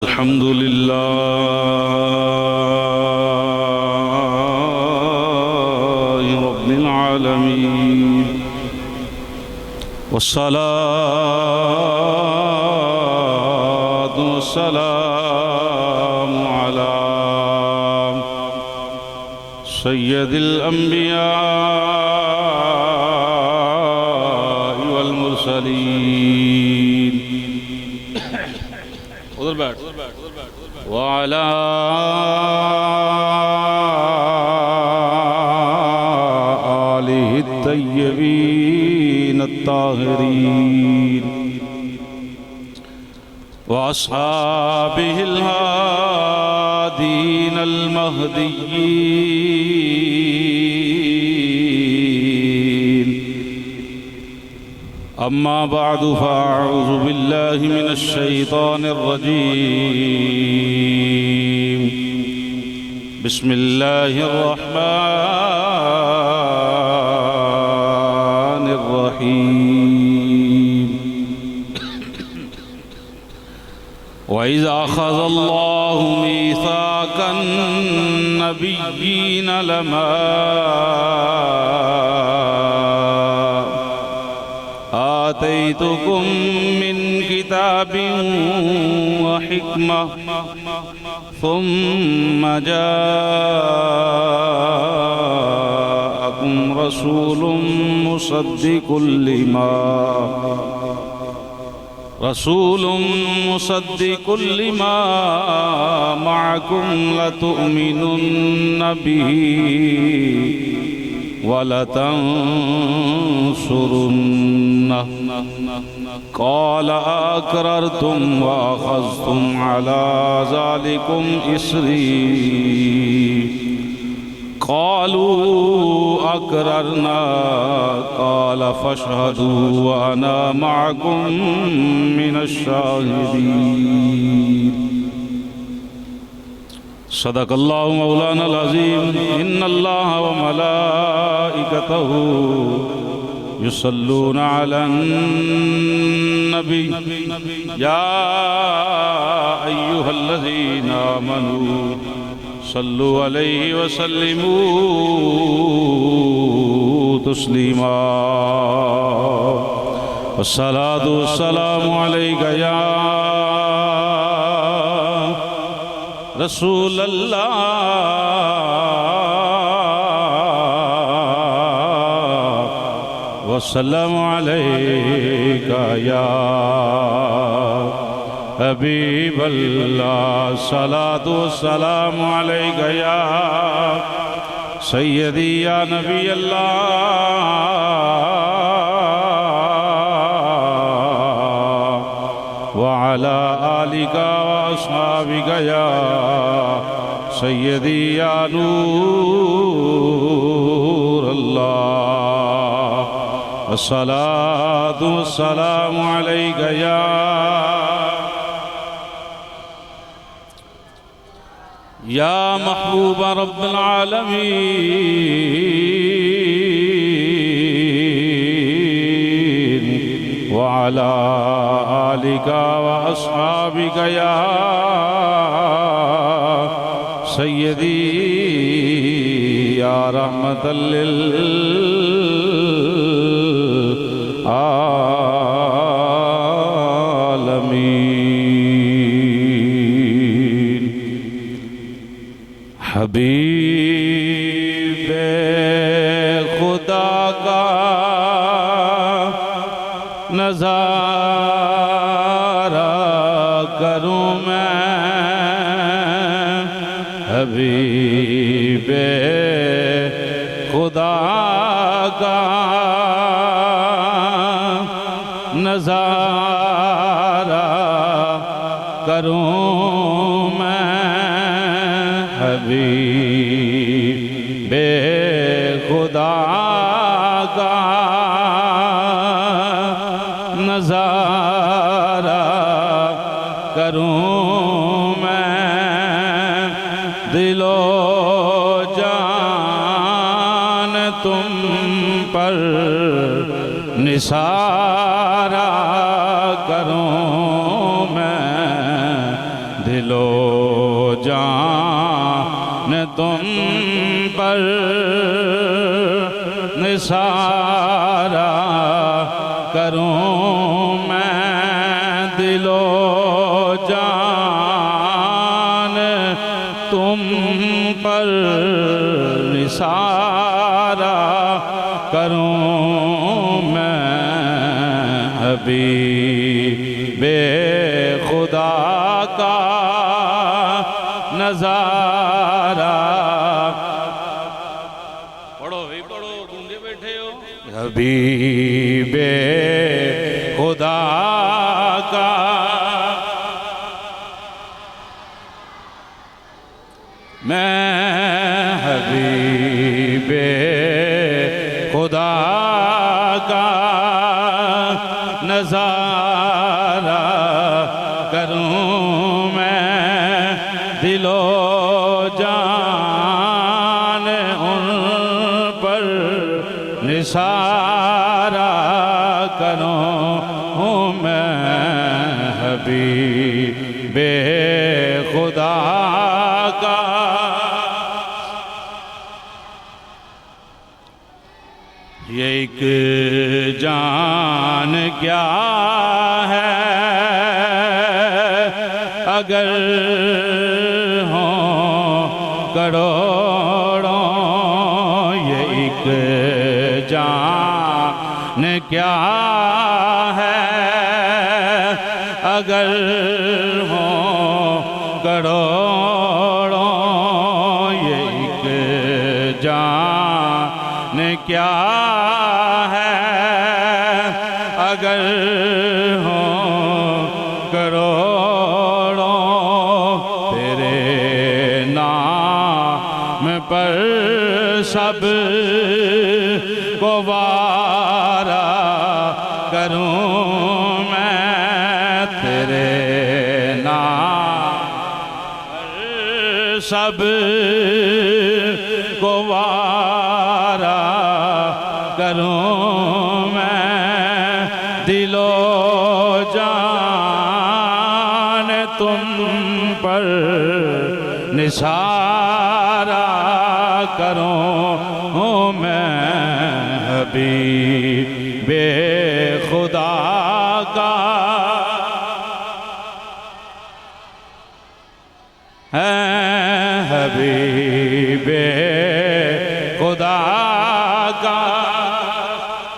الحمد لله رب العالمين والصلاة والسلام على سيد الأنبياء والمرسلين وعلى آله الطيبين الطاهرين وأصحابه الهادين المهديين أما بعد فأعوذ بالله من الشيطان الرجيم بسم الله الرحمن الرحيم وإذ أخذ الله ميثاق النبيين لما آتيتكم من كتاب وحكمة ثم جاءكم رسول مصدق لما معكم لتؤمنن به وَلَتَنْصُرُنَّهُ قَالَ أَقْرَرْتُمْ وَأَخَذْتُمْ عَلَى ذَلِكُمْ إِصْرِي قَالُوا أَقْرَرْنَا قَالَ فَاشْهَدُوا وَأَنَا مَعَكُمْ مِنَ الشَّاهِدِينَ صدق الله مولانا العظيم إن الله وملائكته يصلون على النبي يا أيها الذين آمنوا صلوا عليه وسلموا تسليما والصلاة والسلام عليك يا رسول اللہ وسلم علیکہ یا حبیب اللہ صلاۃ والسلام علیکہ یا سیدی یا نبی اللہ وعلی آلک وأصحابك يا سيدي يا نور الله الصلاة والسلام عليك يا محبوب رب العالمين وعلى آلك وأصحابك يا سيدي يا رحمة للعالمين حبيب خدا کا نظارہ کروں میں حبیب خدا کا نظارہ کروں میں حبیب خدا کا نظارہ کروں میں دل و جان تم پر نثارہ کروں میں دل و جان تم پر نثارا کروں میں دل و جان تم پر نثارا کروں میں حبیب خدا کا نظارہ پڑھو بھی پڑھو گونگے بیٹھے ہو حبیب خدا کا میں حبیب خدا کا نظارہ کروں میں دل و جان ان پر نثارا کروں میں حبیب خدا کا یہ ایک جان کیا ہے اگر ہوں کروڑوں یہ ایک جان کیا ہے اگر ہوں کروڑوں یہ ایک جان کیا ہے اگر ہوں کروڑوں تیرے نام پر سب کو وارا کروں میں تیرے نام پر سب کو وارا کروں میں دل و جان تم پر نثارا کروں میں حبیب خدا کا ہے حبیب خدا کا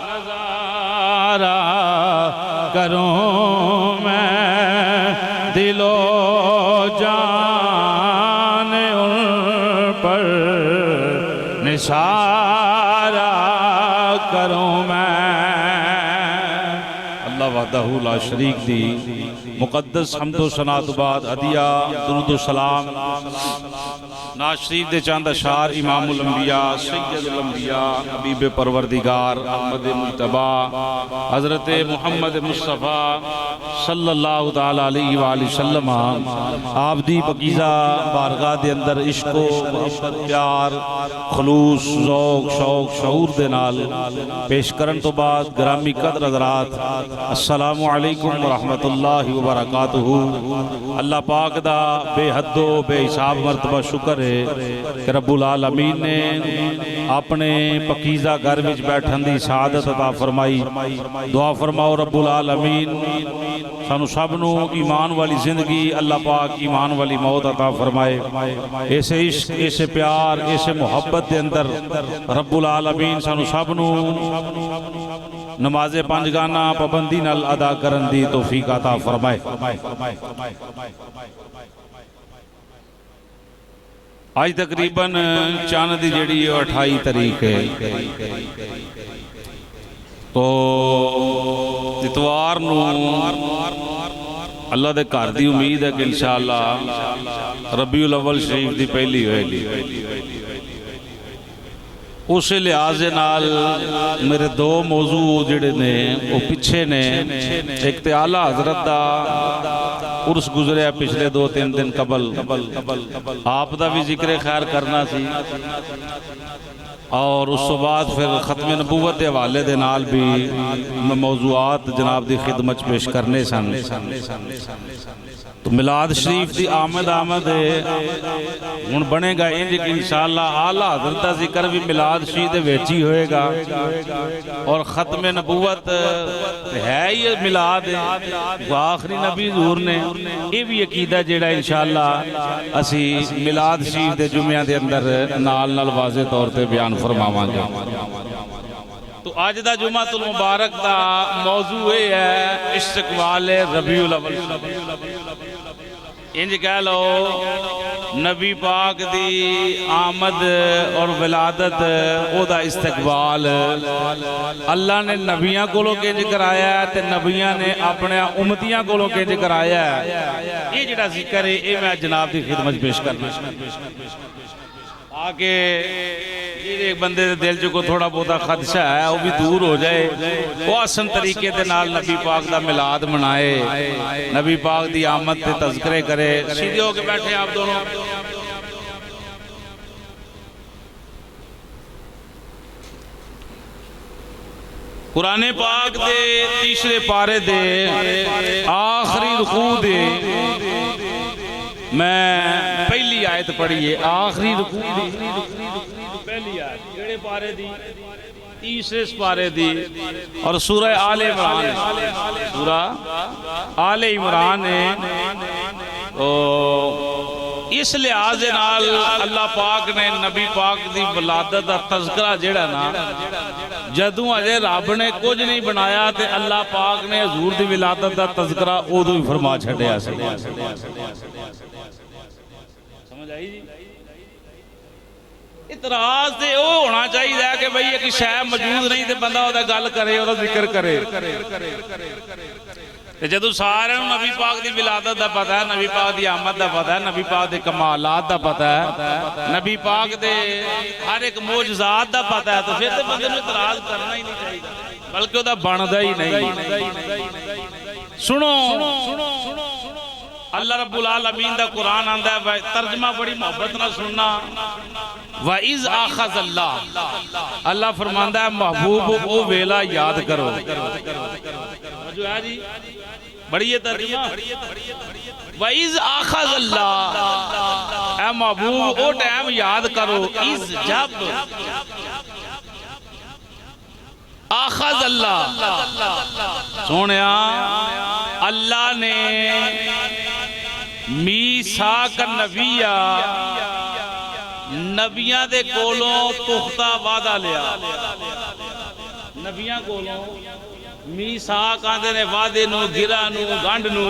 نظارہ کروں میں دل و جان ان پر نثارا کروں میں اللہ وحدہ لا شریک دی مقدس حمد و ثنا تو بعد عدیہ درود و سلام ناز شریف دے چاند اشعار امام الانبیاء سید الانبیاء حبیب پروردگار احمد مجتبی حضرت محمد مصطفیٰ صلی اللہ تعالیٰ علیہ وآلہ وسلم آپ دی پاکیزہ بارگاہ دے اندر عشق و محبت پیار خلوص ذوق شوق شعور دے نال پیش کرن تو بعد گرامی قدر حضرات السلام علیکم ورحمت اللہ وبرکاتہ اللہ پاک دا بے حد و بے حساب مرتبہ شکر ہے کہ رب العالمین نے اپنے پاکیزہ گھر وچ بیٹھن دی سعادت عطا فرمائی دعا فرماؤ رب العالمین سانو سب نو ایمان والی زندگی اللہ پاک ایمان والی موت عطا فرمائے ایسے عشق ایسے پیار ایسے محبت دے اندر رب العالمین سانو سب نو نماز پنجگانہ پابندی نال ادا کرن دی توفیق عطا فرمائے آج تقریباً چاند دی جڑی 28 تاریخ ہے تو اتوار نو اللہ دے گھر دی امید ہے کہ انشاءاللہ ربیع الاول شریف دی پہلی ہوئے گی اسے لحاظ نال میرے دو موضوع جڑے نے وہ پیچھے نے ایک تے اعلیٰ حضرت دا عرس گزرے پچھلے 2-3 دن قبل آپ دا بھی ذکر خیر کرنا سی اور اس تو بعد پھر ختم نبوت کے حوالے دے نال بھی موضوعات جناب دی خدمت پیش کرنے سن. تو میلاد شریف دی آمد ہن بنے گا انج کہ انشاءاللہ اعلیٰ حضرت دا ذکر بھی میلاد شریف دے وچ ہی ہوئے گا اور ختم نبوت ہے یہ میلاد وہ آخری نبی حضور نے. یہ بھی عقیدہ جیڑا انشاءاللہ اسی میلاد شریف دے جمعہ دے اندر نال واضح طور تے بیان فرماواں گے. تو آج دا جمعہ المبارک دا موضوع ہے استقبال ربیع الاول. انج کہہ لو نبی پاک دی آمد اور ولادت او دا استقبال اللہ نے نبیاں کو لو کنج کرایا ہے تے نبیاں نے اپنے امتیاں کو لو کنج کرایا ہے. یہ جڑا ذکر ہے یہ میں جناب دی خدمت پیش کرنا آکے ایک بندے دے دل جو کو تھوڑا بہتا خدشہ ہے وہ بھی دور ہو جائے. وہ آسن طریقے دے نال نبی پاک دا میلاد منائے, نبی پاک دی آمد تے تذکرے کرے. سیدھے ہو کے بیٹھے آپ دونوں. قرآن پاک دے تیسرے پارے دے آخری رکوع دے میں پہلی آیت پڑھی ہے. آخری رکوع دی پہلی آیت جڑے پارے دی تیسرے پارے دی اور سورہ آل عمران سورہ آل عمران ہے. اس لحاظ نال اللہ پاک نے نبی پاک دی ولادت دا تذکرہ جڑا نا جدوں اجے رب نے کچھ نہیں بنایا تے اللہ پاک نے حضور دی ولادت دا تذکرہ اودوں ہی فرما چھڈیا سی. سمجھ آئی جی؟ اعتراض تے او ہونا چاہیے کہ بھئی ایک شے موجود نہیں تے بندہ او دا گل کرے او دا ذکر کرے. تے جدوں سارے نبی پاک دی ولادت دا پتہ ہے, نبی پاک دی آمد دا پتہ ہے, نبی پاک دے کمالات دا پتہ ہے, نبی پاک دے ہر ایک معجزات دا پتہ ہے, تو پھر تے بندے نوں اعتراض کرنا ہی نہیں چاہیے بلکہ او دا بندا ہی نہیں. سنو اللہ رب العالمین دا قرآن آندا ہے, ترجمہ بڑی محبت نہ سننا. وَإِذْ أَخَذَ اللَّهُ اللہ فرماندا ہے محبوب او ویلا یاد کرو. جو ہے جی بڑی ترجمہ وَإِذْ أَخَذَ اللَّهُ اے محبوب او ٹائم یاد کرو اِذْ جب آخذ اللہ سونیا اللہ نے میثاق النبیہ نبیاں دے کولوں پختہ وعدہ لیا. نبیاں کولوں میثاق آندے نے وعدے نو گرہ نو گنڈ نو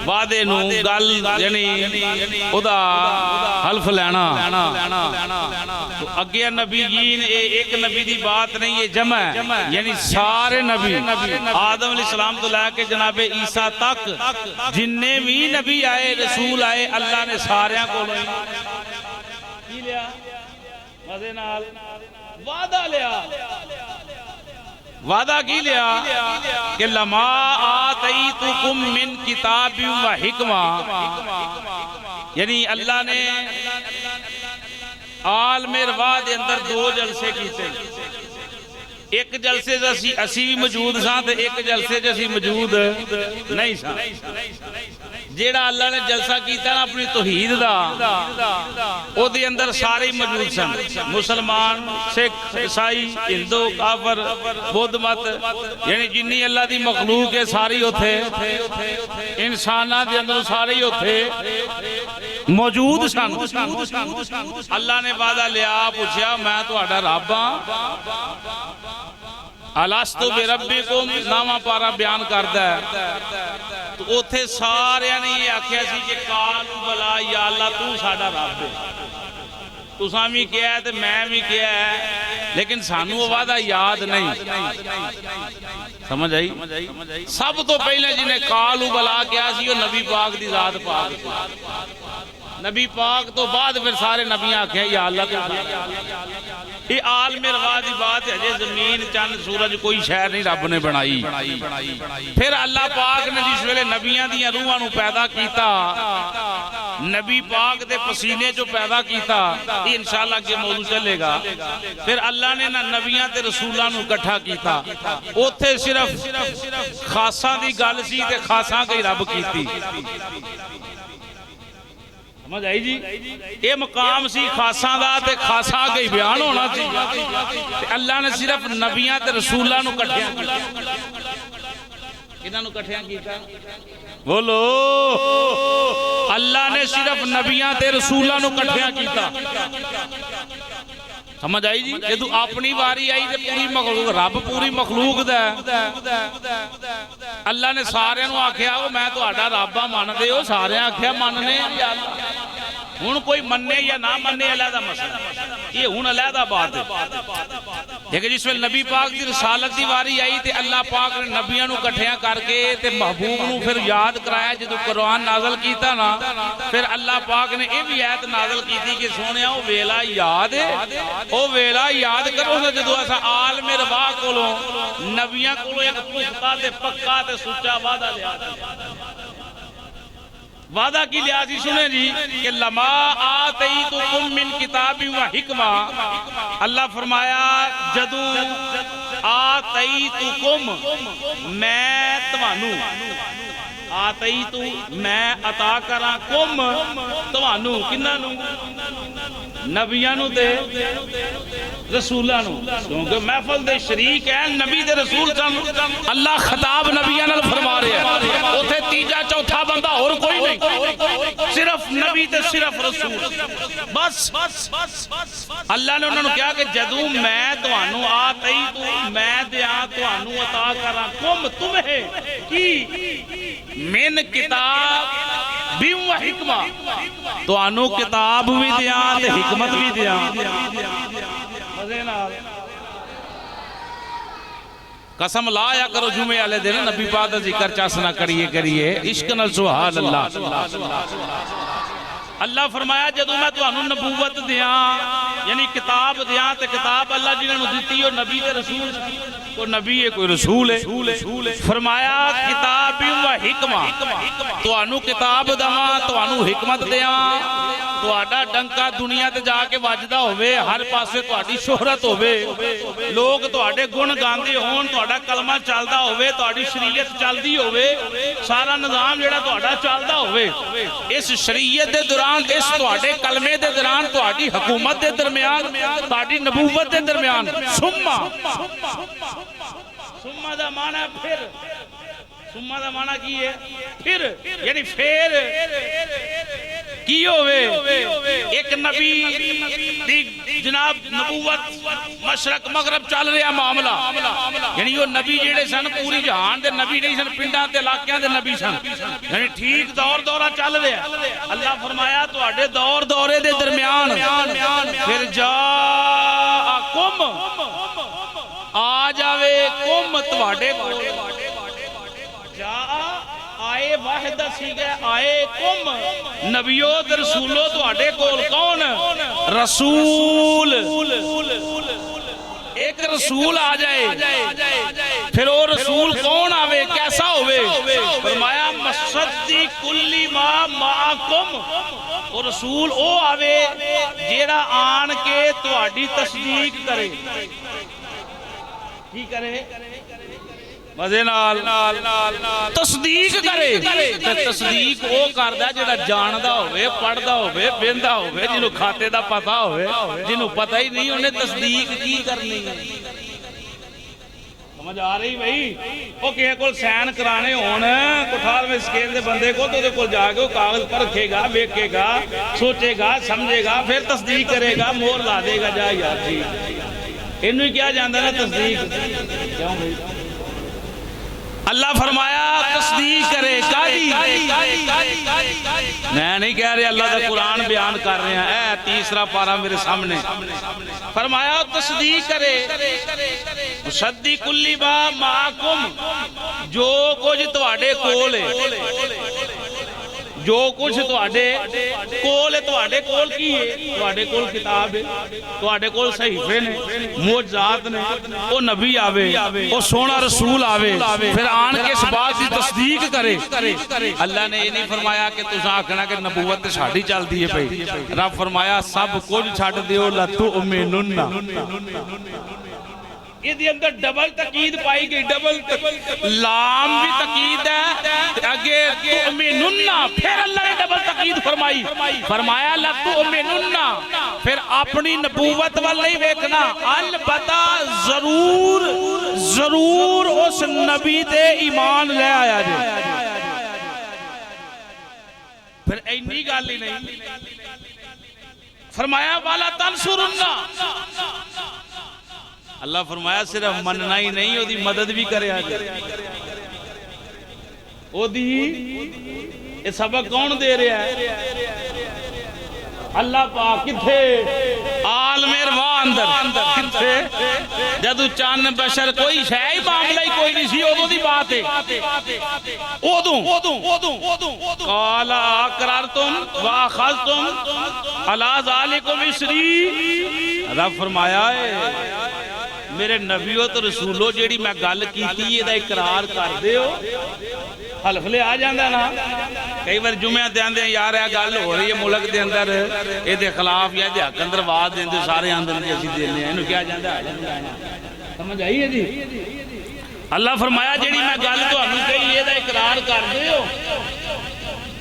وعدے نو گل یعنی ادا حلف لینا. تو اگے نبیین ایک نبی دی بات نہیں ہے جمع ہے یعنی سارے نبی آدم علیہ السلام تو لے کے جناب عیسیٰ تک جننے بھی نبی آئے رسول آئے اللہ نے ساریاں کو لیا مزے نال وعدہ لیا. وعدہ کی لیا کہ لما آتیتکم من کتاب و حکمہ یعنی اللہ نے عالم ارواح دے اندر دو جلسے کیتے. ایک جلسے جیسی اسی موجود ساں تے ایک جلسے جیسی موجود نہیں ساں. جیڑا اللہ نے جلسہ کیتا نا اپنی توحید دا او دے اندر سارے موجود سن, مسلمان سکھ عیسائی ہندو کافر بدھ مت یعنی جنی اللہ دی مخلوق ہے ساری ہوتے انساناں دے اندر سارے ہوتے موجود سن. اللہ نے وعدہ لیا پوچھیا میں تہاڈا رب ہاں الستو بربکم نامہ پارا بیان کردا ہے. تو اوتھے سارے نے یہ آکھیا سی کہ قالوا بلا یا اللہ تو ساڈا رب ہے. تساں بھی کیا ہے تے میں بھی کیا ہے لیکن سانو وعدہ یاد نہیں. سمجھ آئی؟ سب تو پہلے جنہیں قالوا بلا کیا سی وہ نبی پاک دی ذات پاک سی. نبی پاک تو بعد پھر سارے نبیاں آکھیں یا اللہ تو یہ عالم ارواح دی بات ہے. زمین چند سورج کوئی شہر نہیں رب نے بنائی. پھر اللہ پاک نے جس ویلے نبیاں دی روحاں نو پیدا کیتا نبی پاک دے پسینے جو پیدا کیتا یہ انشاءاللہ کے موضوع چلے گا. پھر اللہ نے نہ نبیاں تے رسولاں نو اکٹھا کیتا اوتھے صرف خاصاں دی گل سی تے خاصاں گئی رب کیتی. سمجھ آئی جی یہ مقام سی خاصاں دا تے خاصاں گئی بیان ہونا سی تے اللہ نے صرف نبیاں تے رسولاں نو اکٹھا کیتا. انہاں نو اکٹھا کیتا بولو اللہ نے صرف نبیاں تے رسولاں نو اکٹھا کیتا. سمجھ آئی جی جدو اپنی واری آئی تے پوری مخلوق رب پوری مخلوق دا اللہ نے سارے نو آکھیا میں تہاڈا رب ہاں من دے ہو سارے آکھیا مننے یا ہن کوئی مننے یا نہ مننے علیحدہ مسئلہ یہ ہن علیحدہ بات ہے. لیکن جس ویل نبی پاک دی رسالت دی واری آئی تے اللہ پاک نے نبیاں نو اکٹھیاں کر کے تے محبوب نو پھر یاد کرایا جدو قرآن نازل کیتا نا پھر اللہ پاک نے یہ بھی آیت نازل کیتی کہ سونیا او ویلا یاد ہے او ویلا یاد کرو جدو ایسا عالم ربا کولوں نبیاں کولوں ایک پختہ تے پکا تے سچا وعدہ لیا وعدہ کی لحاظی سنیں جی کہ لما آتیتکم من کتاب و حکمہ اللہ فرمایا جدو آتیتکم میں توانو آتیتو میں عطا کرا کم توانو کنہ نو نبیاں نو دے رسولاں نو کیونکہ محفل دے شریک ہیں نبی دے رسول سن اللہ خطاب نبیاں نال فرما رہے ہیں اوتھے تیجا چوتھا بندہ اور کوئی نہیں صرف نبی تے صرف رسول بس. اللہ نے انہوں نے کہا کہ جدو میں توانو آتیتو میں دیاں توانو عطا کرا کم تمہیں کی من کتاب بھی و حکمہ تو انو کتاب بھی دیا تے حکمت بھی دیا. قسم لا یا کرو جمعے والے دن نبی پاک دا ذکر چاسنا کریے عشق نال سبحان اللہ. اللہ فرمایا جدو میں تو انو نبوت دیا یعنی کتاب دیا تے کتاب اللہ جنہوں نے دیتی ہو نبی تے رسول کوئی نبی ہے کوئی رسول ہے فرمایا کتاب و حکمہ تو انو کتاب دما تو انو حکمت دیا تو آڈا ڈنکا دنیا تے جا کے واجدہ ہوئے ہر پاسے تو آڈی شہرت ہوئے لوگ تو آڈے گن گاندے ہون تو آڈا کلمہ چالدہ ہوئے تو آڈی شریعت چالدی ہوئے سارا نظام جڑا تو آڈا چالدہ ہوئے اس شریعت دے دوران اس تو آڈے کلمے دے دوران تو آڈی حکومت دے درمیان تو آڈی نبوت دے درمیان سمہ دا معنی پھر سمہ دا معنی کی ہے پھر یعنی پھر کی ہوئے ایک نبی جناب نبوت مشرق مغرب چل رہا معاملہ یعنی وہ نبی جیڑے سن پوری جہان دے نبی نہیں سن پنڈاں تے علاقیاں دے نبی سن یعنی ٹھیک دور دورہ چل رہا اللہ فرمایا تو آڑے دور دورے دے درمیان پھر جاءکم آ جاوے کم تواڈے کو جاء آئے واحد سی گئے آئے کم نبیو در رسولو تواڈے کول کون رسول ایک رسول آ جائے پھر وہ رسول کون آوے کیسا ہوئے فرمایا مصدق کلی ما معاکم وہ رسول او آوے جیڑا آن کے تواڈی تصدیق کرے کی کرے مزے نال تصدیق کرے تصدیق او کردہ جڑا جاندہ ہوئے پڑھدہ ہوئے بیندہ ہوئے جنہوں کھاتے دا پتہ ہوئے جنہوں پتہ ہی نہیں انہیں تصدیق کی کرنی ہے سمجھ آ رہی بھئی وہ کہے کول سین کرانے ہونا کٹھار میں سکیل دے بندے کو تو دے کول جا کے وہ کاغذ پر رکھے گا بیکے گا سوچے گا سمجھے گا پھر تصدیق کرے گا مور لا دے گا جا یار جی انہوں کیا جاندہ نا تصدیق کیوں بھئی اللہ فرمایا تصدیق کرے قاضی میں نہیں کہہ رہے اللہ کا قرآن بیان کر رہے ہیں اے تیسرا پارہ میرے سامنے فرمایا تصدیق کرے مصدق کلی ما معاکم جو کچھ تواڈے کول ہے جو کچھ تواڈے کول ہے، تواڈے کول کی ہے؟ تواڈے کول کتاب ہے، تواڈے کول صحیفے نے، معجزات نے، وہ نبی آوے، وہ سونا رسول آوے، پھر آن کے اس بات کی تصدیق کرے۔ اللہ نے یہ نہیں فرمایا کہ تساں آکھنا کہ نبوت تے ساڈی چلدی ہے پئی، رب فرمایا سب کچھ چھڈ دیو لتؤمنن۔ یہ دی اندر ڈبل تقید پائی گئی، ڈبل لام بھی تقید ہے، اگے تؤمنن، پھر اللہ نے ڈبل تقید فرمائی، فرمایا لتؤمنن، پھر اپنی نبوت وال نہیں ویکھنا، البتہ ضرور ضرور اس نبی تے ایمان لے آیا جائے۔ پھر اینی گل ہی نہیں، فرمایا والا تنصرن، اللہ فرمایا صرف مننا ہی نہیں، وہ دی مدد بھی کرے آگے۔ وہ دی یہ سبق کون دے رہا ہے؟ اللہ پاک کتھے؟ عالم ارواح اندر کتھے؟ جدو چند بشر کوئی شے معاملہ ہی کوئی نہیں سی، ادو دی بات ہے، ادو قال اقررتم واخذتم علی ذالکم اسری، رب فرمایا ہے میرے نبیوں تو رسولوں جیڑی میں گل کیتی یہ دا اقرار کر دے ہو؟ حلف لے آ جاندہ نا، کئی بار جمعہ دے آندے ہیں یار ہے گل ہو رہی ہے ملک دے اندر اے دے خلاف یا دے حق اندر آواز دے سارے اندر جی اسی دینے ہیں، انہوں کیا جاندہ آ جاندہ، سمجھ آئی ہے جی؟ اللہ فرمایا جیڑی میں گل تو ہمیں کہی یہ دا اقرار کر دے ہو؟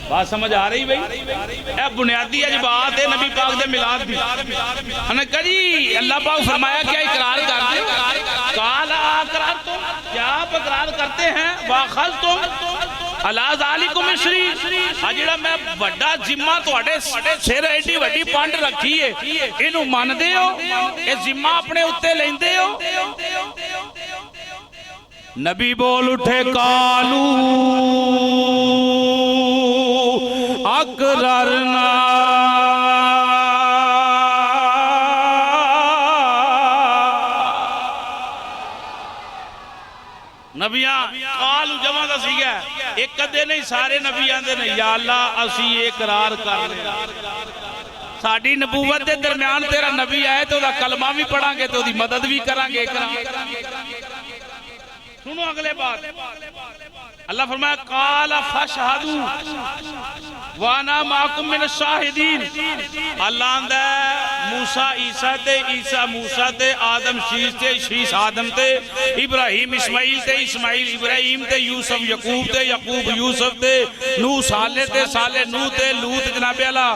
بات سمجھ آ رہی بھئی؟ اے بنیادی اج بات ہے نبی پاک دے میلاد بھی، انہیں کہا جی اللہ پاک فرمایا کیا اقرار کرتے ہو؟ قال اقررتم، کیا آپ اقرار کرتے ہیں؟ واخذتم علی ذالکم اسری، جڑا میں بڑا ذمہ تواڈے سر ایڈی وڈی پانڈ رکھی ہے اینو مان دے ہو؟ اے ذمہ اپنے اتے لیندے ہو؟ نبی بول اٹھے قالو اقررنا، نبیاں قالو جمع دا سی گیا، ایک کدے نہیں سارے نبیاں دے نہیں، یا اللہ اسی اقرار کر لیں، ساڑی نبوت دے درمیان تیرا نبی آئے تو دا کلمہ بھی پڑھاں گے تو دی مدد بھی کریں گے۔ سنو اگلے بات، اللہ فرمایا قال فاشہدوا وانا معکم من الشاہدین، اللہ آندہ موسیٰ عیسیٰ تے، عیسیٰ موسیٰ تے، آدم شیش تے، شیش آدم تے، ابراہیم اسماعیل تے، اسماعیل ابراہیم تے، یوسف یعقوب تے، یعقوب یوسف تے، نوح صالح تے، صالح نوح تے، لوط جناب اللہ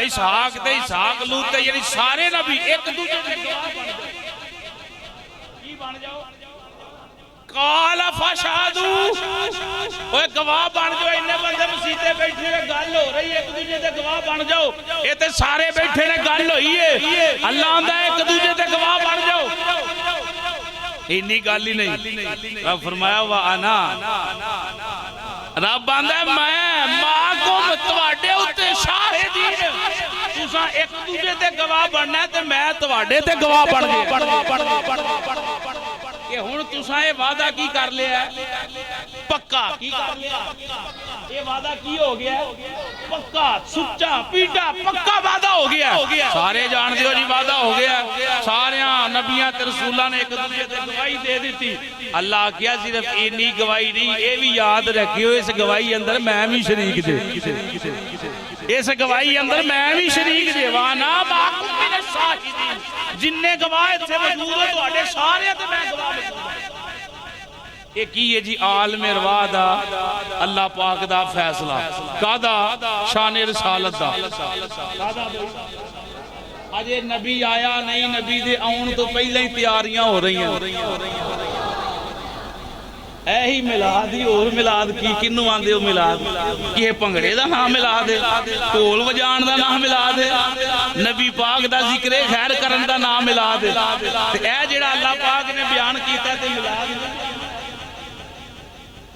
اسحاق تے، اسحاق لوط تے، یعنی سارے نبی ایک دوسرے کے بن جاؤ۔ قال فاشہدوا، وہ گواہ بن جاؤ، انہیں بندے مسیطے بیٹھے نے گل ہو رہی ہے، ایک دوسرے دے گواہ بن جاؤ، یہ تے سارے بیٹھے نے گل ہوئی ہے، اللہ آندہ ہے ایک دوسرے دے گواہ بن جاؤ، انہی گل ہی نہیں، رب فرمایا وَأَنَا، رب آندہ ہے میں معکم تواڈے اتے شاہدین، تساں ایک دوسرے دے گواہ بننا ہے تے میں تواڈے تے گواہ بن گئے کہ ہون تساں یہ وعدہ کی کر لیا ہے پکا، کی کر لیا یہ وعدہ کی ہو گیا ہے پکا، سچا پیٹا پکا وعدہ ہو گیا ہے، سارے جان دیو جی وعدہ ہو گیا ہے، سارے نبیاں تے رسولہ نے ایک دوسرے تے گواہی دے دیتی، اللہ کیا صرف اینی گواہی نہیں، یہ بھی یاد رکھیو اس گواہی اندر میں بھی شریک دے، اس گواہی اندر میں بھی شریک دے، وانا معکم من الشاہدین، جننے گواہ سے موجود ہو تو آڑے سارے تے میں گواہ میں ایک ہی ہے جی عالم ارواح دا اللہ پاک دا فیصلہ کادا شان رسالت دا، آج نبی آیا نہیں، نبی دے آن تو پہلے ہی تیاریاں ہو رہی ہیں، اے ہی ملاد ہی اور ملاد کی کنو آندے ہو ملاد کہ پنگڑے دا نام ملاد ہے، ٹول وجان دا نام ملاد ہے، نبی پاک دا ذکر خیر کرن دا نام ملاد ہے، اے جڑا اللہ پاک نے بیان کیتا ہے تے ملاد ہے،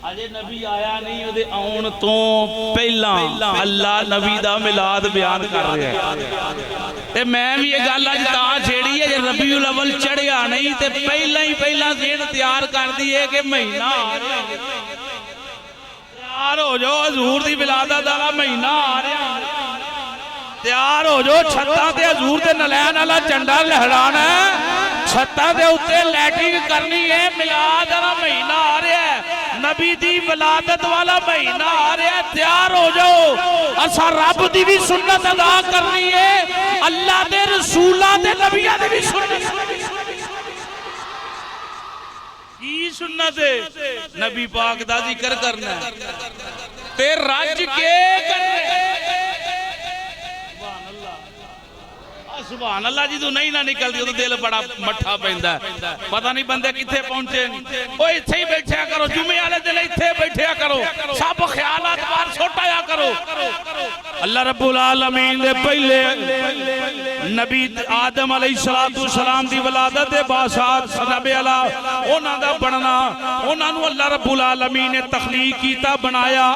آجے نبی آیا نہیں وہ دے آن تو پہلا اللہ نبی دا ملاد بیان کر رہے ہیں، تے میں بھی یہ گل آج تاں چھیڑی ہے جب ربیع الاول چڑھیا نہیں تے پہلا ہی پہلا ذہن تیار کر دیئے کہ مہینہ تیار ہو جو حضور دی ولادت والا مہینہ آ رہا تیار ہو جو چھتاں تے حضور دے نلین والا جھنڈا لہرانا ہے چھتاں دے اوتے لیٹنگ کرنی ہے میلاد والا مہینہ آ رہا ہے نبی دی ولادت والا مہینہ آ رہا ہے تیار ہو جاؤ اسا رب دی بھی سنت ادا کرنی ہے اللہ دے رسولاں دے نبیاں دی بھی سنت کی سنت ہے نبی پاک دا ذکر کرنا ہے تے رج کے کرنا سبحان اللہ جی تو نہیں نہ نکلتی تو دل بڑا مٹھا پہندا ہے پتہ نہیں بندے کتھے پہنچے اوہ اتھے ہی بیٹھیا کرو جمعے والے دن اتھے بیٹھیا کرو سب خیالات باہر چھوٹایا کرو اللہ رب العالمین دے پہلے نبی آدم علیہ السلام دی ولادت دے باسات سنبے اللہ انہاں دا بننا انہاں نو اللہ رب العالمین نے تخلیق کیتا بنایا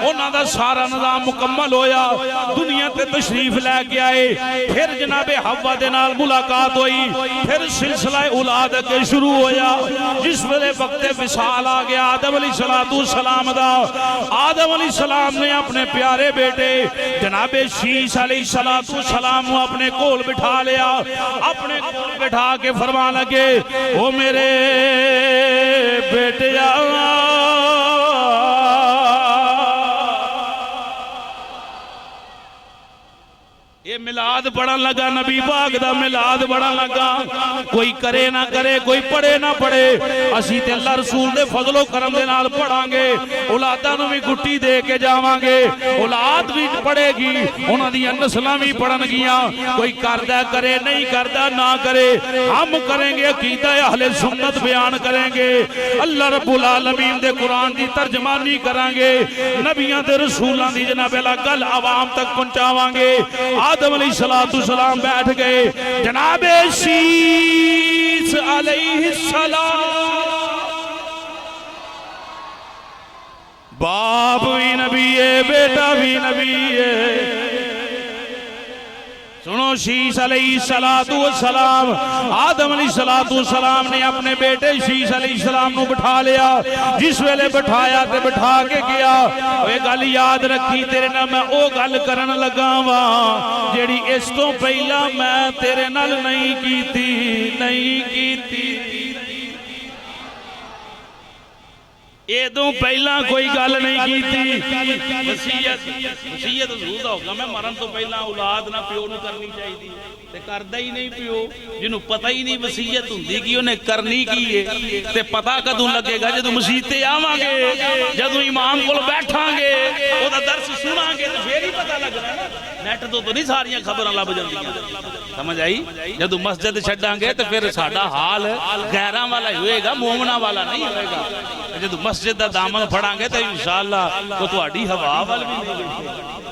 انہاں دا سارا نظام مکمل ہویا دنیا تے تشریف لے کے آئے پھر جناب حوا دے نال ملاقات ہوئی پھر سلسلہ اولاد کے شروع ہویا جس ویلے وقت وصال آ گیا آدم علیہ السلام دا آدم علیہ السلام نے اپنے پیارے بیٹے جناب شیش علیہ السلام اپنے کول بٹھا لیا اپنے کول بٹھا کے فرما لگے او میرے بیٹے یہ ملاد پڑھن لگا نبی پاک دا ملاد پڑھن لگا کوئی کرے نہ کرے کوئی پڑھے نہ پڑھے اسی تے اللہ رسول دے فضل و کرم دے نال پڑھاں گے اولاداں نوں بھی گٹی دے کے جاواں گے اولاد بھی پڑھے گی انہاں دی نسلاں بھی پڑھن گیاں کوئی کردا کرے نہیں کردا نہ کرے ہم کریں گے عقیدہ اہل سنت بیان کریں گے اللہ رب العالمین دے قرآن دی ترجمانی کریں گے نبیاں دے رسولاں دی جناب اللہ گل عوام تک پہنچاواں گے آدم علیہ السلام بیٹھ گئے جناب شیش علیہ السلام باپ بھی نبی ہے بیٹا بھی نبی ہے سنو شیش علیہ السلام آدم علیہ السلام نے اپنے بیٹے شیش علیہ السلام نو بٹھا لیا جس ویلے بٹھایا تے بٹھا کے گیا اے گل یاد رکھی تیرے نال میں او گل کرن لگا واں جیڑی اس تو پہلا میں تیرے نال نہیں کیتی ایدوں پہلا کوئی گل نہیں کیتی وصیت حضور دا ہوگا میں مرن تو پہلا اولاد نہ پیو نو کرنی چاہیے تے کردہ ہی نہیں پیو جنہوں پتہ ہی نہیں وصیت ہوندی کہ انہیں کرنی کی ہے تے پتہ کدوں لگے گا جدوں مسیتے آواں گے جدوں امام کول بیٹھاں گے او دا درس سناں گے تے پھر ہی پتہ لگنا ہے نیٹ تو نہیں ساریاں خبراں لب جاندیاں سمجھ آئی جدوں مسجد چھڈاں گے تے پھر ساڈا حال غیراں والا ہی ہوئے گا مومناں والا نہیں ہوئے گا جدوں مسجد دا دامن پھڑاں گے تو انشاءاللہ تو تہاڈی ہوا وال بھی نہیں بیٹھے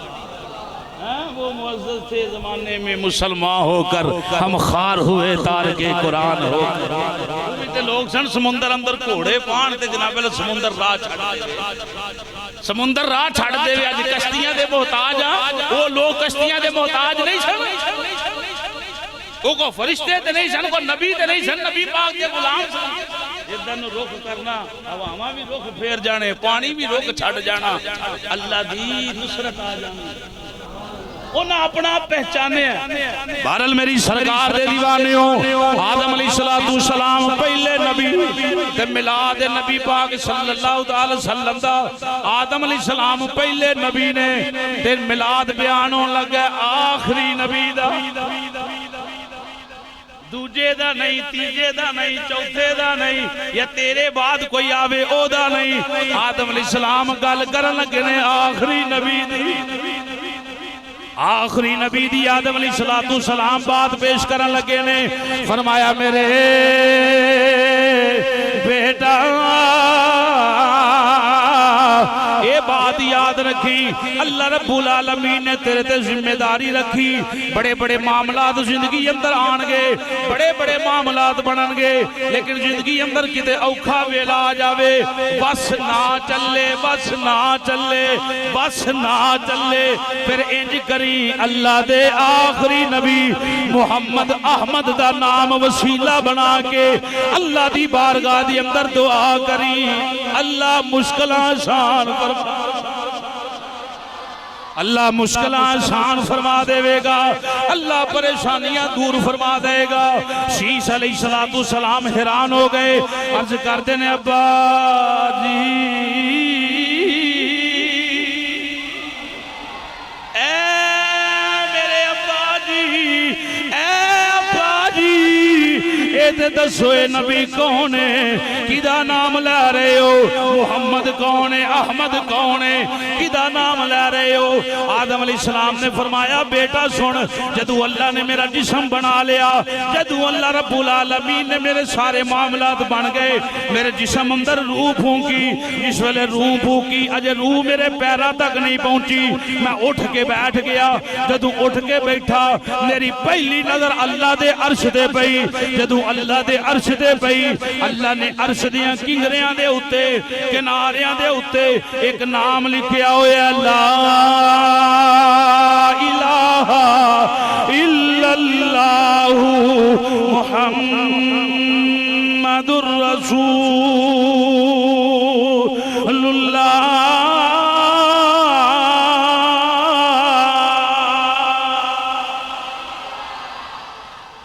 وہ معزز تھے زمانے میں مسلمان ہو کر ہم خار ہوئے تارک قرآن ہو کر لوگ سن سمندر اندر گھوڑے پان تے جناب اللہ سمندر راہ چھڑ دے وے اج کشتیاں دے محتاج ہاں وہ لوگ کشتیاں دے محتاج نہیں سن وہ کو فرشتے تے نہیں سن کو نبی تے نہیں سن نبی پاک دے غلام سن جدن رخ کرنا ہواواں بھی رخ پھیر جانے پانی بھی رخ چھڑ جانا اللہ دی نصرت آ جانی انہاں اپنا پہچانے ہیں بہرحال میری سرکار دے دیوانیوں آدم علیہ السلام پہلے نبی تے میلاد نبی پاک صلی اللہ علیہ وسلم دا آدم علیہ السلام پہلے نبی نے تے میلاد بیانوں لگے آخری نبی دا دوجے دا نہیں تیجے دا نہیں چوتھے دا نہیں یا تیرے بعد کوئی آوے او دا نہیں آدم علیہ السلام گل کرن لگنے آخری نبی دی آخری نبی دی آدم علیہ السلام بات پیش کرن لگے نے فرمایا میرے بیٹا اے بات یاد رکھی اللہ رب العالمین نے تیرے تے ذمہ داری رکھی بڑے بڑے معاملات زندگی اندر آن گے بڑے بڑے معاملات بنن گے لیکن زندگی اندر کتے اوکھا ویلا آ جاوے بس نہ چلے بس نہ چلے بس نہ چلے پھر انج کری اللہ دے آخری نبی محمد احمد دا نام وسیلہ بنا کے اللہ دی بارگاہ دی اندر دعا کری اللہ مشکل آسان فرما اللہ مشکل آسان فرما دے گا، اللہ پریشانیاں دور فرما دے گا۔ شیش علیہ السلام حیران ہو گئے، عرض کرتے نے ابا جی اے میرے ابا جی، اے ابا جی، اے تے دسو اے نبی کون ہے، کدا نام لے رہے ہو؟ محمد کون ہے؟ احمد کون ہے؟ کدا نام لے رہے ہو؟ آدم علیہ السلام نے فرمایا بیٹا سن، جدو اللہ نے میرا جسم بنا لیا، جدو اللہ رب العالمین نے میرے سارے معاملات بن گئے، میرے جسم اندر روح پھونکی، اس ویلے روح پھونکی، اجے روح میرے پیرا تک نہیں پہنچی، میں اٹھ کے بیٹھ گیا، جدو اٹھ کے بیٹھا میری پہلی نظر اللہ دے عرش دے پئی، جدو اللہ دے عرش دے پئی، اللہ نے عرش دیاں کنگریاں دے اتے، کناریاں دے اتے ایک نام لکھیا ہوئے لا الہ الا اللہ محمد الرسول اللہ۔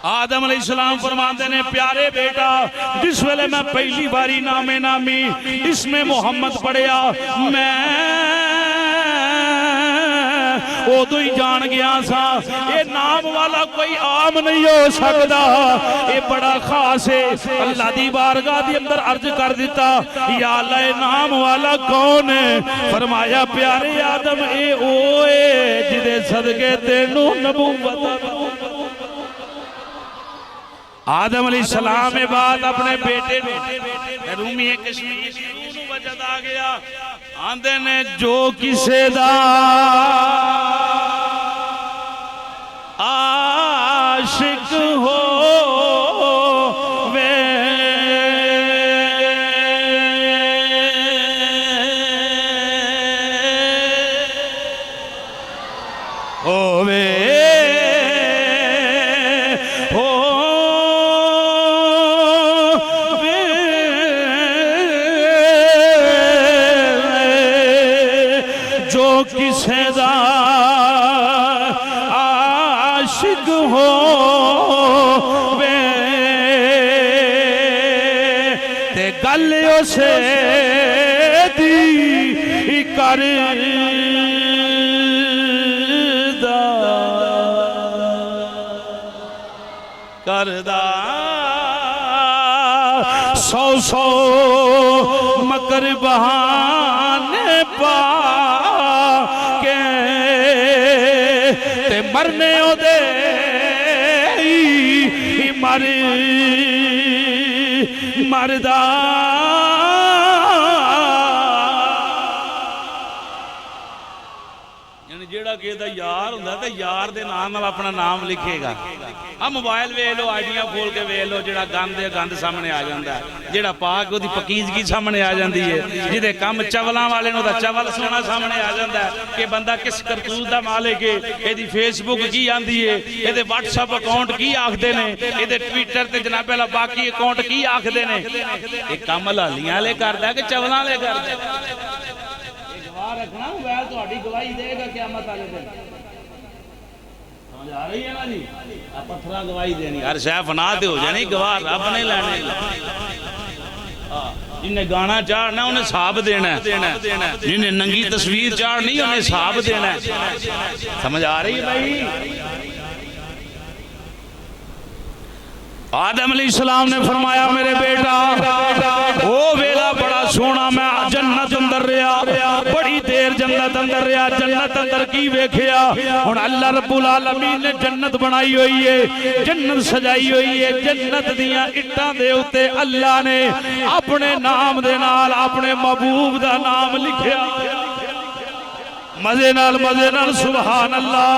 آدم علیہ السلام فرماتے ہیں پیارے بیٹا، جس ویلے میں پہلی باری نام نامی اس میں محمد پڑھیا، میں وہ تو ہی جان گیا سا یہ نام والا کوئی عام نہیں ہو سکتا، یہ بڑا خاص ہے۔ اللہ دی بارگاہ دی اندر عرض کر دیتا یا اللہ یہ نام والا کون ہے؟ فرمایا پیارے آدم اے اوے جدے صدقے تینوں نبوت۔ آدم علیہ السلام بعد اپنے بیٹے نے رومی کشمیر وجد آ گیا، آندے نے جو کسے دا عاشق ہو کسے دا عاشق ہو تے گل اسے دی کردہ سو سو مکر بہانے پا مرنے ہو دے مردہ یعنی جیڑا کہ دا یار ہوندہ ہے یار دے نام اپنا نام لکھے گا۔ ہم موبائل وے لو آئیڈیاں کھول کے وے لو، جیڑا گند ہے گند سامنے آ جاندہ ہے، جیڑا پاک وہ دی پکیزگی سامنے آ جاندی ہے، جیدے کم چولاں والے نو دا چول سونا سامنے آ جاندہ ہے کہ بندہ کس کرتوت دا مالک ہے، یہ دی فیس بک کی آندی ہے، یہ دے واٹس اپ اکاؤنٹ کی آکھ دینے، یہ دے ٹویٹر تے جناب اللہ باقی اکاؤنٹ کی آکھ دینے، یہ کام لالیاں لے کر دا کہ چولاں لے کر دا۔ گواہ رکھنا موبائل تو ہڈی گواہی دے گا قیامت والے دن، سمجھ آ رہی ہے نا جی؟ پتھرا گواہی دینی، ہر شے فنا تے ہو جانی، گواہ رب نے لینے، جنہیں گانا چاڑنا انہیں صحاب دینا ہے، جنہیں ننگی تصویر چاڑنی انہیں صحاب دینا ہے۔ سمجھ آ رہی ہے بھائی؟ آدم علیہ السلام نے فرمایا میرے بیٹا وہ ویلا بڑا سونا، میں جنت اندر رہا بڑی دیر، جنت اندر رہا، جنت اندر کی ویکھیا ہن اللہ رب العالمین نے جنت بنائی ہوئی ہے، جنت سجائی ہوئی ہے، جنت دیاں اٹھاں دے اتے اللہ نے اپنے نام دے نال اپنے محبوب دا نام لکھیا، مزے نال سبحان اللہ۔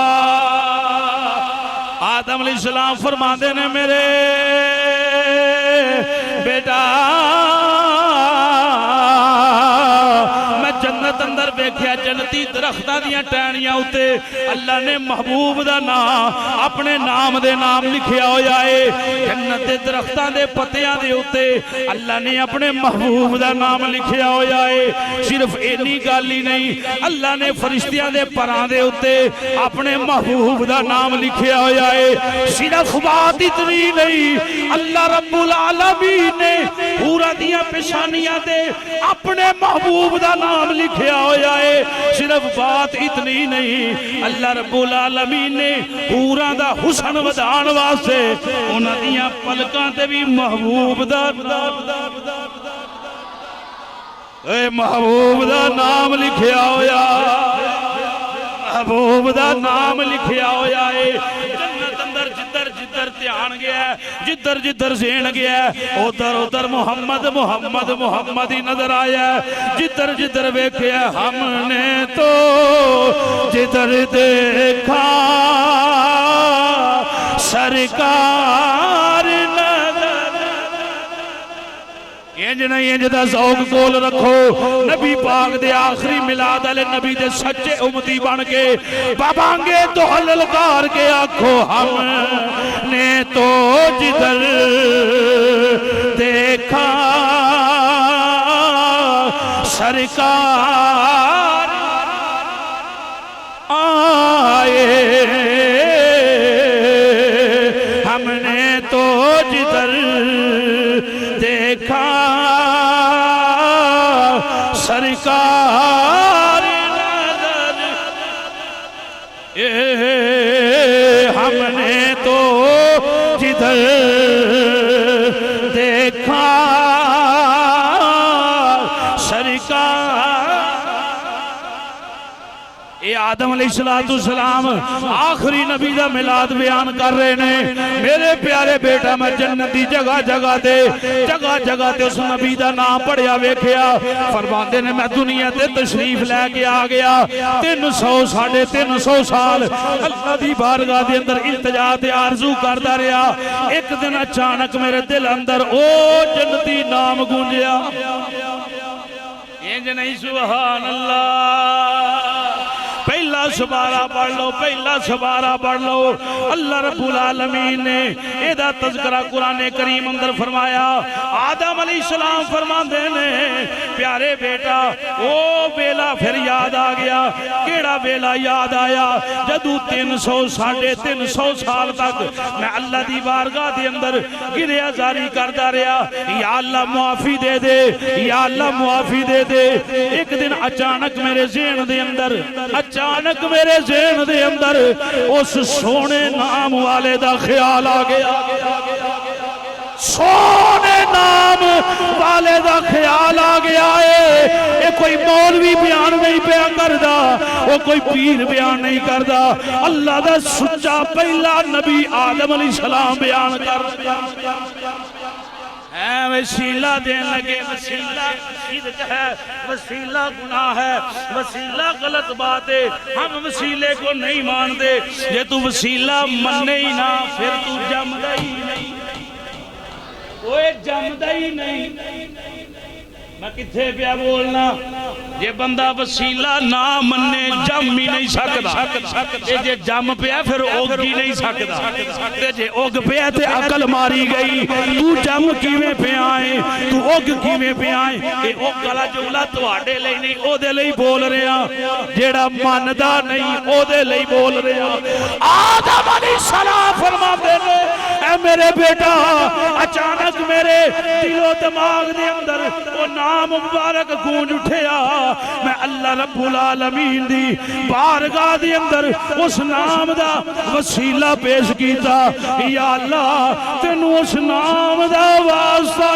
آدم علیہ السلام فرماندے نے میرے بیٹا میں جنت جنت اندر ویکھیا جنتی درختاں دیاں ٹہنیاں اُتے اللہ نے محبوب دا نام اپنے نام دے نام لکھیا ہویا ہے جنت دے درختاں دے پتیاں دے اُتے اللہ نے اپنے محبوب دا نام لکھیا ہویا ہے صرف اینی گل ہی نہیں اللہ نے فرشتیاں دے پراں دے اُتے اپنے محبوب دا نام لکھیا ہویا ہے صرف بات اتنی نہیں اللہ رب العالمین نے پورا دیاں پیشانیاں دے اپنے محبوب دا نام لکھیا ہویا ہے صرف بات اتنی نہیں اللہ رب العالمین نے پورا دا حسن ودان واسے انہاں دیاں پلکاں تے بھی محبوب دا اے محبوب دا نام لکھیا ہویا محبوب دا نام لکھیا ہویا ہے جنت اندر جدر جدر دھیان گیا ہے جدر جدر ذہن گیا ہے ادھر ادھر محمد محمد محمد ہی نظر آیا ہے جدر جدر ویکھیا ہم نے تو جدر دیکھا سرکار انج نہیں انج دا ذوق کول رکھو نبی پاک دے آخری میلاد والے نبی دے سچے امتی بن کے بابانگے تو للکار کے آنکھو ہم نے تو جدھر دیکھا سرکار آئے ہم نے تو جدھر دیکھا سرکار نظر ہم نے تو جدھر دیکھا سرکار اے آدم علیہ السلام آخری نبی دا میلاد بیان کر رہے نے میرے پیارے بیٹا میں جنتی جگہ جگہ تے اس نبی دا نام پڑھیا ویکھیا فرماندے نے میں دنیا تے تشریف لے کے آ گیا 300 سال اللہ دی بارگاہ دے اندر التجا تے آرزو کردا رہیا ایک دن اچانک میرے دل اندر او جنتی نام گونجیا انج نہیں سبحان اللہ پہلا سبارہ پڑھ لو پہلا سبارہ پڑھ لو اللہ رب العالمین نے ایدہ تذکرہ قرآن کریم اندر فرمایا آدم علیہ السلام فرماندے نے پیارے بیٹا او بیلا پھر یاد آ گیا کیڑا بیلا یاد آیا جدو 300 سال تک میں اللہ دی بارگاہ دے اندر گریا زاری کردا رہا یا اللہ معافی دے دے یا اللہ معافی دے دے ایک دن اچانک میرے ذہن دے اندر اچانک میرے ذہن دے اندر اس سونے نام والے دا خیال آ گیا سونے نام والے دا خیال آ گیا ہے یہ کوئی مولوی بیان نہیں پیا کردا وہ کوئی پیر بیان نہیں کردا اللہ دا سچا پہلا نبی آدم علیہ السلام بیان کردا وسیلہ دین لگے وسیلہ شرک ہے وسیلہ گناہ ہے وسیلہ غلط بات ہے ہم وسیلے کو نہیں مانتے یہ تو وسیلہ مننے ہی نہ پھر تو جمدہ ہی نہیں وہ جمدہ ہی نہیں میں کتھے پیا بولنا یہ بندہ وسیلہ نہ مننے جم ہی نہیں سکتا یہ جم پیا پھر اوگ ہی نہیں سکتا یہ اوگ پیا تے عقل ماری گئی تو جم کیویں پہ آئے تو اوگ کیویں پہ آئے یہ اوگ گلا جملہ تو آڑے لئی نہیں او دے لئی بول رہے ہیں جیڑا ماندہ نہیں او دے لئی بول رہے ہیں آدم علیہ السلام فرما دے اے میرے بیٹا اچانک میرے دل و دماغ دے اندر وہ نام مبارک گونج اٹھیا میں اللہ رب العالمین دی بارگاہ دے اندر اس نام دا وسیلہ پیش کیتا یا اللہ تینوں اس نام دا واسطہ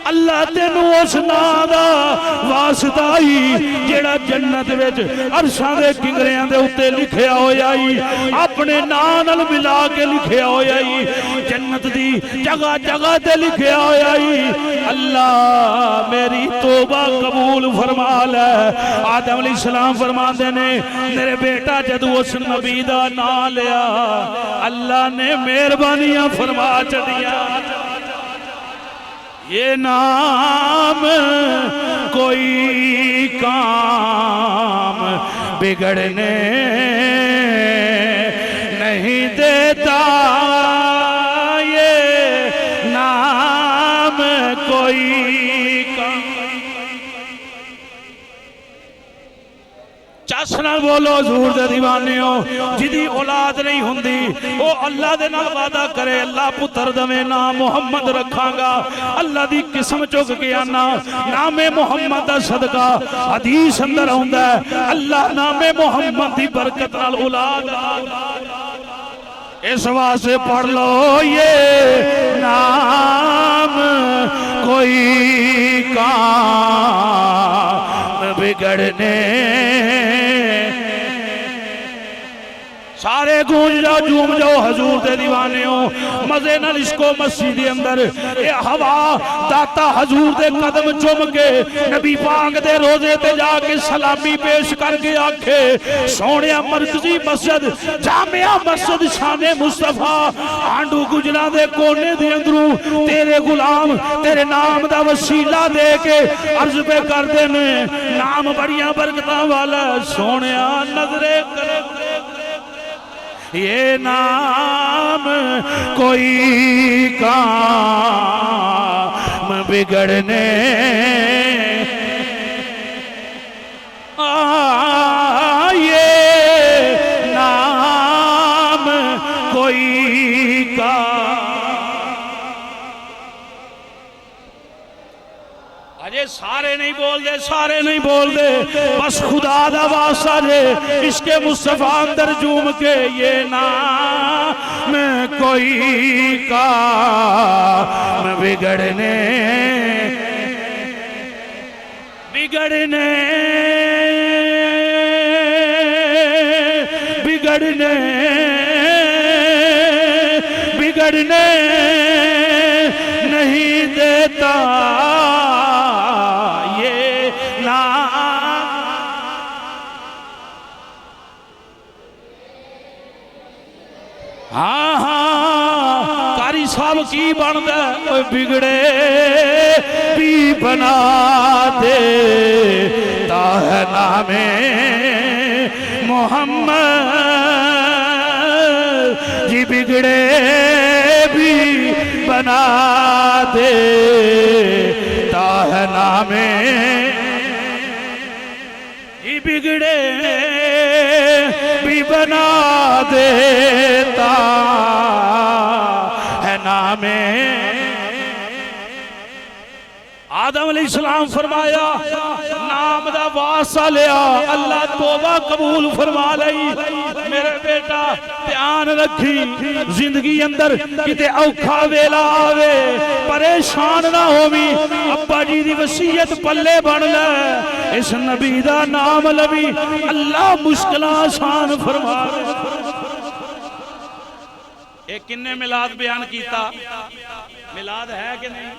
اللہ تینوں اس نام دا واسطہ جیڑا جنت وچ عرشاں دے کنگریاں دے اتے لکھیا ہویا اپنے نام نال ملا کے لکھیا ہویا جنت دی جگہ جگہ تے لکھیا ہویا اللہ میری توبہ قبول فرما لے آدم علیہ السلام فرماندے نے میرے بیٹا جدو اس نبی دا نام لیا اللہ نے مہربانیاں فرما چڑیا یہ نام کوئی کام بگڑنے نہیں دیتا، یہ نام کوئی کام۔ چاسنا بولو حضور دے دیوانے ہو، جدی اولاد نہیں ہوندی وہ اللہ دے نال وعدہ کرے اللہ پتر دوے نام محمد رکھاں گا، اللہ دی قسم چک کے آنا نام محمد دا صدقہ حدیث اندر ہوندا ہے اللہ نام محمد دی برکت نال اولاد اس واسطے پڑھ لو یہ نام کوئی کام بگڑنے۔ سارے گونج جاؤ جھوم جاؤ حضور دے دیوانے ہو، مزے نال عشق و مسجد دے اندر اے ہوا داتا حضور دے قدم چوم کے نبی پاک دے روزے تے جا کے سلامی پیش کر کے آکھے سونیا مرکزی مسجد جامعہ مسجد شان مصطفیٰ آنڈو گجرا دے کونے دے اندروں تیرے غلام تیرے نام دا وسیلہ دے کے عرض پہ کر دینے نام بڑیاں برکتاں والا سونیا نظرے کرے یہ نام کوئی کام بگڑنے یہ نام کوئی کام۔ اجے سارے نہیں بول دے سارے نہیں بول دے بس خدا دا واسطہ دے عشق مصطفیٰ اندر جوم کے یہ نام کوئی کام بگڑنے بگڑنے بگڑنے بگڑنے نہیں دیتا ہاں ہاں قاری صاحب کی بندہ بگڑے بھی بنا دیتا ہے نام محمد جی بگڑے بھی بنا دیتا ہے نام جی بگڑے بھی بنا دیتا ہے نام۔ آدم علیہ السلام فرمایا نام دا واسطہ لیا اللہ توبہ قبول فرما لئی میرے بیٹا دھیان رکھی زندگی اندر کتے اوکھا ویلا آوے پریشان نہ ہووی ابا جی دی وصیت پلے بن لے اس نبی دا نام لبی اللہ مشکل آسان فرما ایک کنے میلاد بیان کیتا میلاد ہے کہ نہیں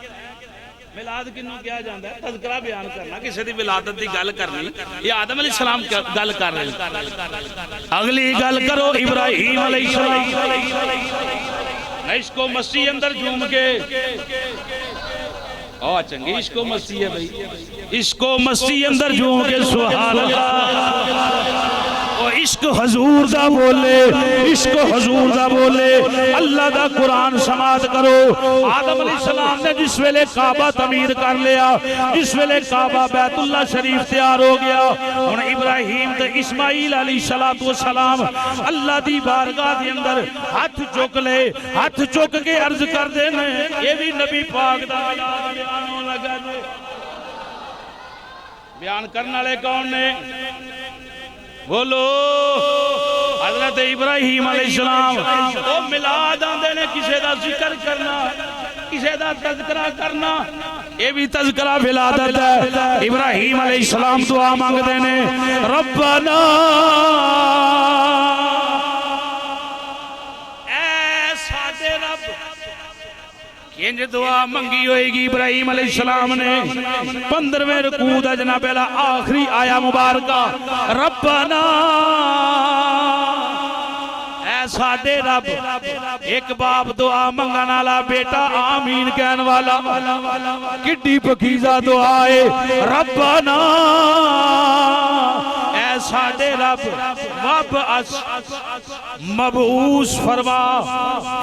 میلاد کنوں کیا جاندہ ہے تذکرہ بیان کرنا کسی دی ولادت دی گل کرنی یہ آدم علیہ السلام گل کر رہے ہیں اگلی گل کرو ابراہیم علیہ السلام عشق و مسیح اندر جھوم کے چنگی عشق و مسیح ہے بھئی عشق و مسیح اندر جھوم کے سبحان اللہ عشق حضور دا بولے عشق حضور دا بولے اللہ دا قرآن سماعت کرو آدم علیہ السلام نے جس ویلے کعبہ تعمیر کر لیا جس ویلے کعبہ بیت اللہ شریف تیار ہو گیا اور ابراہیم تے اسماعیل علیہ السلام اللہ دی بارگاہ دی اندر ہاتھ چک لے ہاتھ چک کے عرض کر دینے یہ بھی نبی پاک دا بیانوں لگا دے بیان کرنا لے کون نے بولو حضرت ابراہیم علیہ السلام وہ میلاد آندے نے کسے دا ذکر کرنا کسے دا تذکرہ کرنا یہ بھی تذکرہ ولادت ہے ابراہیم علیہ السلام دعا مانگ دینے ربنا اے سادے رب انج دعا منگی ہوئے گی ابراہیم علیہ السلام نے 15ویں رکوع دا جناب اللہ آخری آیا مبارکہ ربنا اے ساڈے رب ایک باپ دعا منگن والا بیٹا آمین کہن والا کڈی پکیزہ دعا ہے ربنا اے ساڈے رب وابعث مبعوث فرما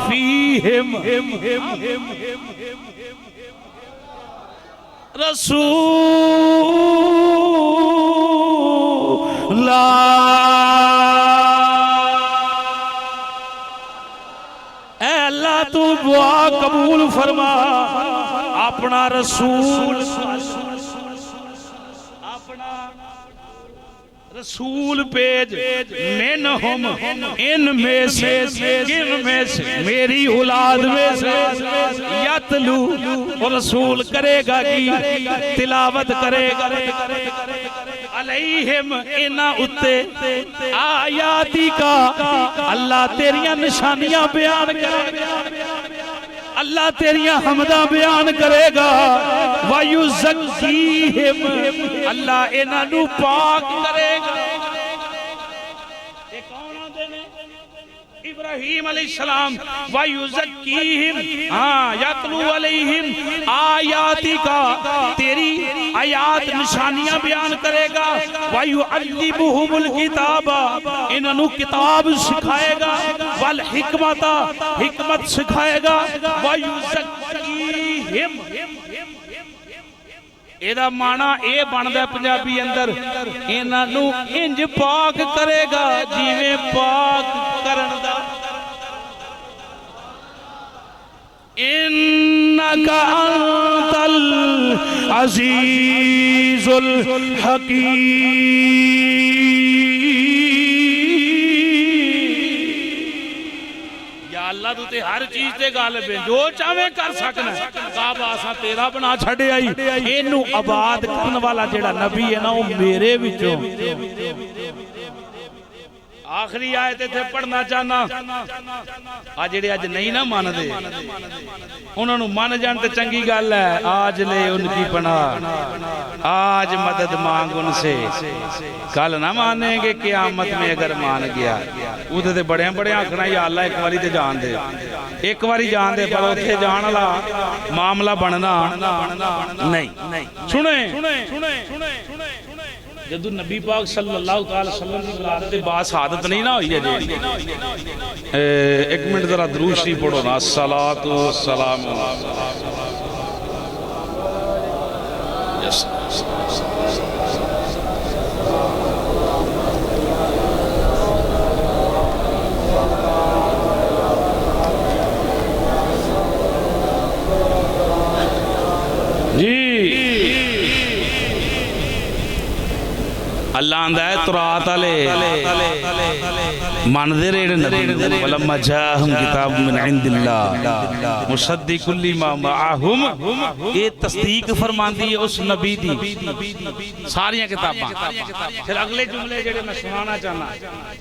فیہم رسولا اے اللہ تو دعا قبول فرما اپنا رسول رسول پیج منہم ان میں سے کن میں سے میری اولاد میں سے یتلو اور رسول کرے گا کی تلاوت کرے گا علیہم انا اتے آیاتی کا اللہ تیریاں نشانیاں بیان کرے گا اللہ تیریاں حمدہ بیان کرے گا وَيُزَكِّيهِمْ اللہ انہاں نو پاک کرے گا ابراہیم علیہ السلام وَيُزَكِّيهِمْ یتلو علیہم آیاتی کا تیری آیات نشانیاں بیان کرے گا وَيُعَلِّمُهُمُ الْكِتَابَ انہاں نو کتاب سکھائے گا والحکمت حکمت سکھائے گا وَيُزَكِّيهِمْ ایدہ معنی اے بندہ پنجابی اندر انہاں نو انج پاک کرے گا جیویں پاک کرن دا انکا انت العزیز الحکیم یا اللہ تو تے ہر چیز تے غالب ہے جو چاہویں کر سکنا ہے کعبہ آساں تیرا بنا چھڑے آئی اینو آباد کرن والا جیڑا نبی ہے نا وہ میرے وچوں آخری آیت تھے پڑھنا چاہنا آجڑے آج نہیں نہ مان دے انہوں نے مان جانتے چنگی گال ہے آج لے ان کی پناہ آج مدد مانگ ان سے کل نہ مانیں گے قیامت میں اگر مان گیا وہ دے بڑے بڑے آنکھنا یا اللہ ایک واری تے جان دے ایک واری جان دے پر اتھے جان اللہ معاملہ بننا نہیں سنیں جدو نبی پاک صلی اللہ علیہ وسلم کی ولادت بعد سعادت نہیں نہ ہوئی ہے جی ایک منٹ ذرا درود شریف پڑھو نا الصلاۃ والسلام اللہ آندہ ہے ترات علیہ ماندر ایڈ نبی ولما جاہم کتاب من عند اللہ مصدق کلی ما معاہم یہ تصدیق فرمان دی اس نبی دی ساریاں کتاباں پھر اگلے جملے جڑے میں سنانا چاہنا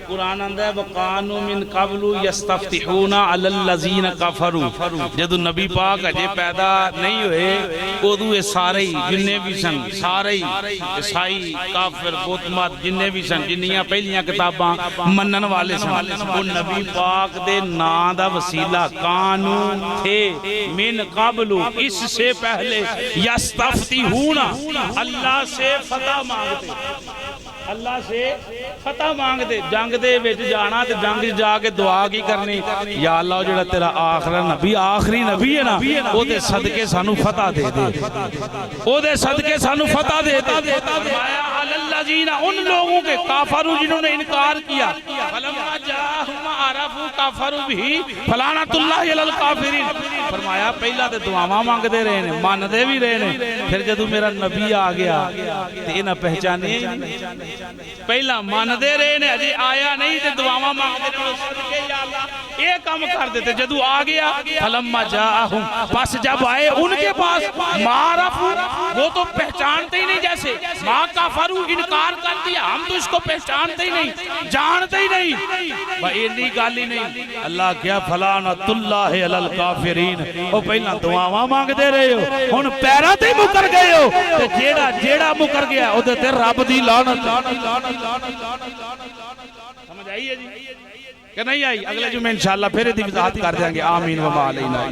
قرآن آندہ ہے وَقَانُوا مِن قَبْلُ يَسْتَفْتِحُونَ عَلَى الَّذِينَ كَفَرُوا جدو نبی پاک اجے پیدا نہیں ہوئے ادو یہ سارے جننے بھی سن سارے عیسائی کافر بت مت جننے بھی سن جنیاں پہلیاں کتاباں منن والے سن وہ نبی پاک دے نام دا وسیلہ قانون تھے من قبل اس سے پہلے یستفتحون اللہ سے فتح مانگتے اللہ سے فتح مانگتے جنگ دے وچ جانا تے جنگ جا کے دعا کی کرنی یا اللہ جڑا تیرا آخری نبی ہے نا او دے صدقے سانو فتح دے دے او دے صدقے سانو فتح دے دے فرمایا الذین ان لوگوں کے کافروں جنہوں نے انکار کیا فلما جاءہم عرفوا کافروا بھی فلعنۃ اللہ علی الکافرین فرمایا پہلا تے دعاواں مانگدے رہے نے ماندے بھی رہے نے پھر جدوں میرا نبی آ گیا تے انہاں پہچانے پہلا ماندے رہے نے اجے آیا نہیں تے دعاواں مانگدے رہے صدقے یا اللہ یہ کام کر دیتے جدوں آ گیا فلما جاءہم پس جب آئے ان کے پاس معرفوا وہ تو پہچانتے ہی نہیں جیسے ماں کافروا انکار کر دیا ہم تو اس کو پہچانتے ہی نہیں جانتے ہی نہیں اتنی گال ہی نہیں اللہ کیا فلعنۃ اللہ علی الکافرین او پہلا دعاواں مانگ دے رہے ہو ہن پیراں تے مکر گئے ہو تے جیڑا مکر گیا او تے رب دی لعنت سمجھ آئی ہے جی کہ نہیں آئی؟ اگلے جمعے انشاءاللہ پھر دی وضاحت کر دیں گے. آمین و ما علینا.